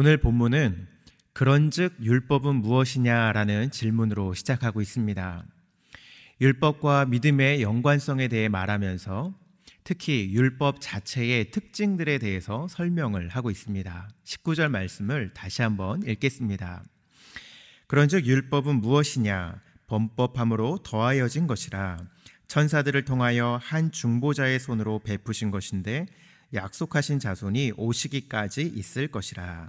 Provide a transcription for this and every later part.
오늘 본문은 그런즉 율법은 무엇이냐라는 질문으로 시작하고 있습니다. 율법과 믿음의 연관성에 대해 말하면서 특히 율법 자체의 특징들에 대해서 설명을 하고 있습니다. 19절 말씀을 다시 한번 읽겠습니다. 그런즉 율법은 무엇이냐? 범법함으로 더하여진 것이라. 천사들을 통하여 한 중보자의 손으로 베푸신 것인데 약속하신 자손이 오시기까지 있을 것이라.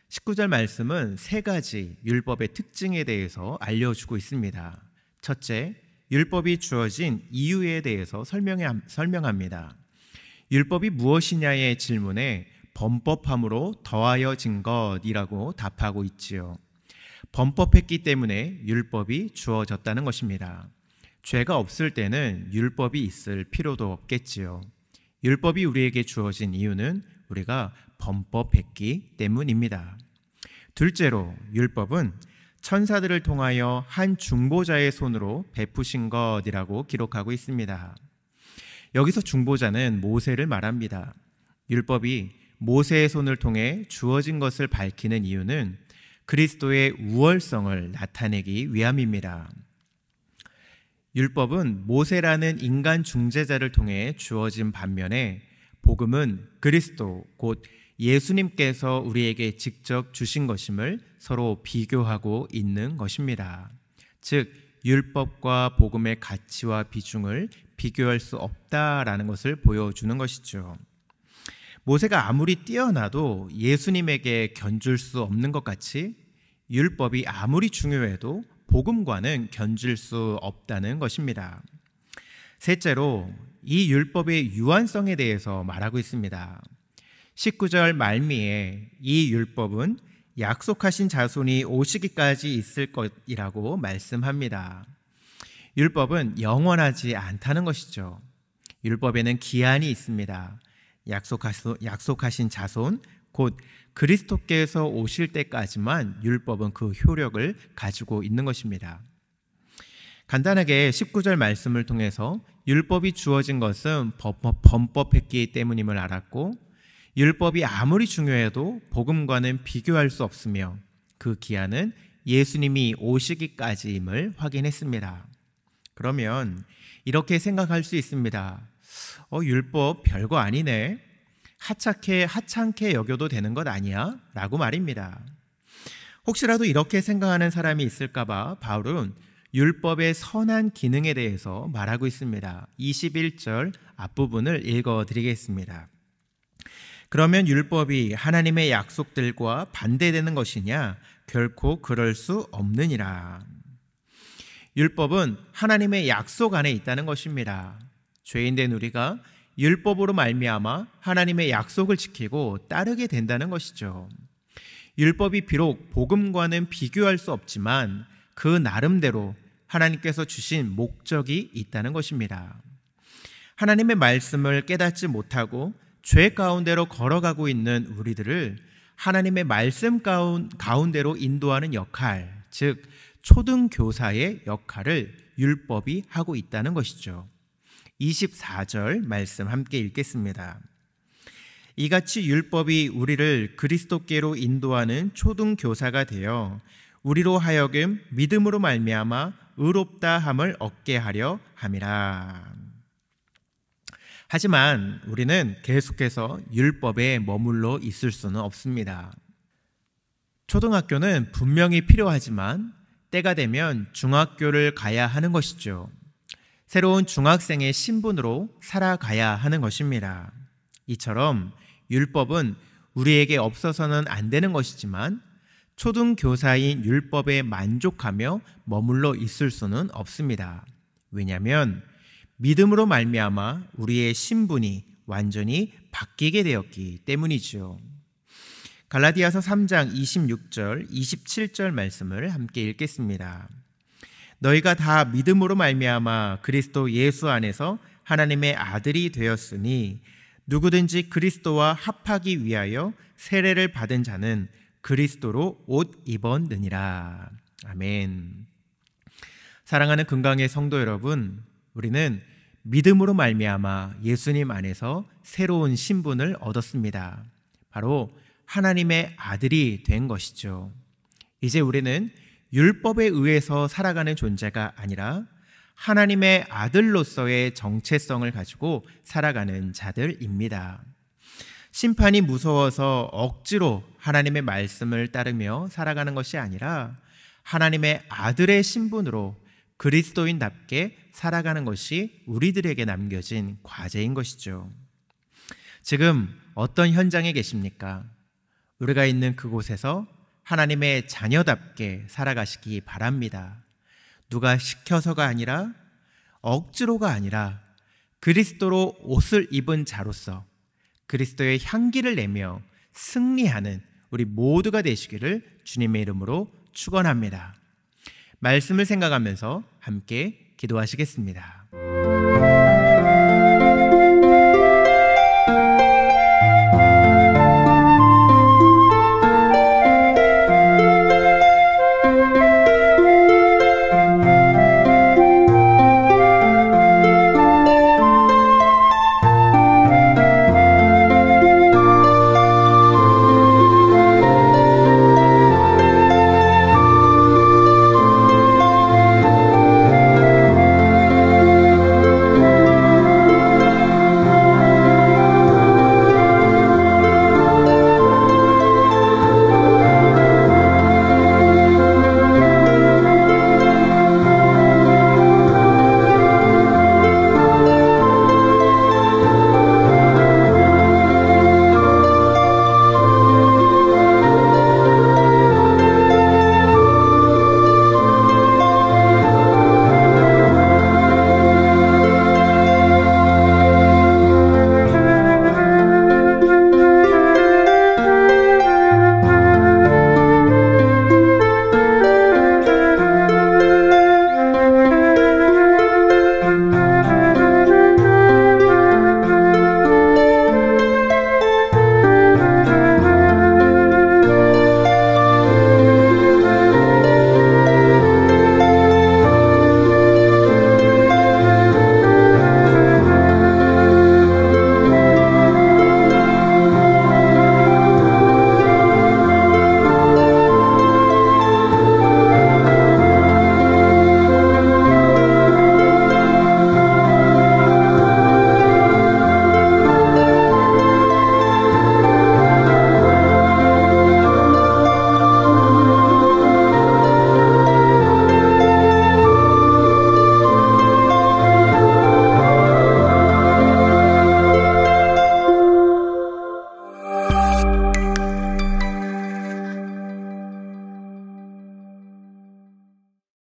19절 말씀은 세 가지 율법의 특징에 대해서 알려주고 있습니다. 첫째, 율법이 주어진 이유에 대해서 설명합니다. 율법이 무엇이냐의 질문에 범법함으로 더하여진 것이라고 답하고 있지요. 범법했기 때문에 율법이 주어졌다는 것입니다. 죄가 없을 때는 율법이 있을 필요도 없겠지요. 율법이 우리에게 주어진 이유는 우리가 범법했기 때문입니다. 둘째로 율법은 천사들을 통하여 한 중보자의 손으로 베푸신 것이라고 기록하고 있습니다. 여기서 중보자는 모세를 말합니다. 율법이 모세의 손을 통해 주어진 것을 밝히는 이유는 그리스도의 우월성을 나타내기 위함입니다. 율법은 모세라는 인간 중재자를 통해 주어진 반면에 복음은 그리스도 곧 예수님께서 우리에게 직접 주신 것임을 서로 비교하고 있는 것입니다. 즉 율법과 복음의 가치와 비중을 비교할 수 없다라는 것을 보여주는 것이죠. 모세가 아무리 뛰어나도 예수님에게 견줄 수 없는 것 같이 율법이 아무리 중요해도 복음과는 견줄 수 없다는 것입니다. 셋째로 이 율법의 유한성에 대해서 말하고 있습니다. 19절 말미에 이 율법은 약속하신 자손이 오시기까지 있을 것이라고 말씀합니다. 율법은 영원하지 않다는 것이죠. 율법에는 기한이 있습니다. 약속하신 자손, 곧 그리스도께서 오실 때까지만 율법은 그 효력을 가지고 있는 것입니다. 간단하게 19절 말씀을 통해서 율법이 주어진 것은 범법했기 때문임을 알았고 율법이 아무리 중요해도 복음과는 비교할 수 없으며 그 기한은 예수님이 오시기까지임을 확인했습니다. 그러면 이렇게 생각할 수 있습니다. 율법 별거 아니네. 하찮게 여겨도 되는 것 아니야? 라고 말입니다. 혹시라도 이렇게 생각하는 사람이 있을까봐 바울은 율법의 선한 기능에 대해서 말하고 있습니다. 21절 앞부분을 읽어드리겠습니다. 그러면 율법이 하나님의 약속들과 반대되는 것이냐? 결코 그럴 수 없느니라. 율법은 하나님의 약속 안에 있다는 것입니다. 죄인된 우리가 율법으로 말미암아 하나님의 약속을 지키고 따르게 된다는 것이죠. 율법이 비록 복음과는 비교할 수 없지만 그 나름대로 하나님께서 주신 목적이 있다는 것입니다. 하나님의 말씀을 깨닫지 못하고 죄 가운데로 걸어가고 있는 우리들을 하나님의 말씀 가운데로 인도하는 역할, 즉 초등교사의 역할을 율법이 하고 있다는 것이죠. 24절 말씀 함께 읽겠습니다. 이같이 율법이 우리를 그리스도께로 인도하는 초등교사가 되어 우리로 하여금 믿음으로 말미암아 의롭다 함을 얻게 하려 함이라. 하지만 우리는 계속해서 율법에 머물러 있을 수는 없습니다. 초등학교는 분명히 필요하지만 때가 되면 중학교를 가야 하는 것이죠. 새로운 중학생의 신분으로 살아가야 하는 것입니다. 이처럼 율법은 우리에게 없어서는 안 되는 것이지만 초등교사인 율법에 만족하며 머물러 있을 수는 없습니다. 왜냐하면 믿음으로 말미암아 우리의 신분이 완전히 바뀌게 되었기 때문이죠. 갈라디아서 3장 26절, 27절 말씀을 함께 읽겠습니다. 너희가 다 믿음으로 말미암아 그리스도 예수 안에서 하나님의 아들이 되었으니 누구든지 그리스도와 합하기 위하여 세례를 받은 자는 그리스도로 옷 입었느니라. 아멘. 사랑하는 금강의 성도 여러분, 우리는 믿음으로 말미암아 예수님 안에서 새로운 신분을 얻었습니다. 바로 하나님의 아들이 된 것이죠. 이제 우리는 율법에 의해서 살아가는 존재가 아니라 하나님의 아들로서의 정체성을 가지고 살아가는 자들입니다. 심판이 무서워서 억지로 하나님의 말씀을 따르며 살아가는 것이 아니라 하나님의 아들의 신분으로 그리스도인답게 살아가는 것이 우리들에게 남겨진 과제인 것이죠. 지금 어떤 현장에 계십니까? 우리가 있는 그곳에서 하나님의 자녀답게 살아가시기 바랍니다. 누가 시켜서가 아니라 억지로가 아니라 그리스도로 옷을 입은 자로서 그리스도의 향기를 내며 승리하는 우리 모두가 되시기를 주님의 이름으로 축원합니다. 말씀을 생각하면서 함께 기도하시겠습니다.